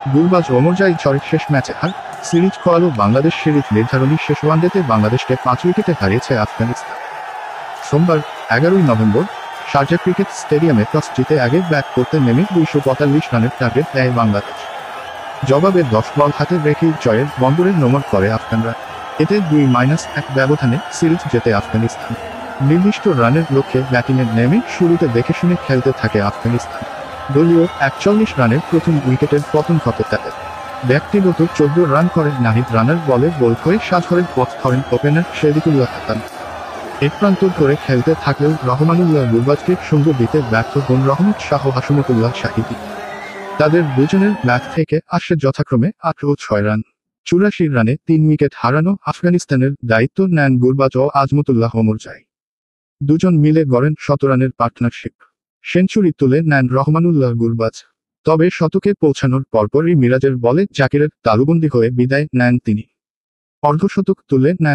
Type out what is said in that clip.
গুরবাজ ওমরজাই ঝড়ের শেষ ম্যাচে হার, সিরিজ খোয়ালো বাংলাদেশ। সিরিজ নির্ধারণী শেষ ওয়ানডেতে বাংলাদেশকে 5 উইকেটে হারিয়েছে আফগানিস্তান। সোমবার 11ই নভেম্বর শারজা ক্রিকেট স্টেডিয়ামে টস জিতে আগে ব্যাট করতে নেমে 245 রানের টার্গেট দেয় বাংলাদেশ। জবাবে 10 বল হাতে রেখেই জয়ের বন্দরে নোঙর করে আফগানরা। এতে 2-1 ব্যবধানে সিরিজ জেতে আফগানিস্তান। নির্দিষ্ট রানের লক্ষ্যে ব্যাটিংয়ে নেমে শুরুতে দেখে শুনে খেলতে থাকে আফগানিস্তান। দলীয় 41 রানের প্রথম উইকেটের পতন ঘটে তাদের। ব্যক্তিগত 14 রান করেন নাহিদ রানার বলে বোল্ড হয়ে সাজঘরের পথ ধরেন ওপেনার শেদিকুল্লাহ হাসান। এক প্রান্ত ধরে খেলতে থাকলেও রহমানুল্লাহ গুরবাজকে সঙ্গ দিতে ব্যর্থ হন রহমত শাহ ও হাসমতুল্লাহ শাহিদি। তাদের দুজনের ব্যাট থেকে আসে যথাক্রমে 8 ও 6 রান। 84 রানে 3 উইকেট হারানো আফগানিস্তানের দায়িত্ব নেন গুরবাজ ও আজমতুল্লাহ ওমরজাই। দুজন মিলে গড়েন 17 রানের পার্টনারশিপ। সেঞ্চুরি তুলে নেন রহমানুল্লাহ গুরবাজ। তবে শতকে পৌঁছানোর পরপরই মিরাজের বলে জাকিরের তালুবন্দি হয়ে বিদায় নেন তিনি। অর্ধশতক তুলে নেন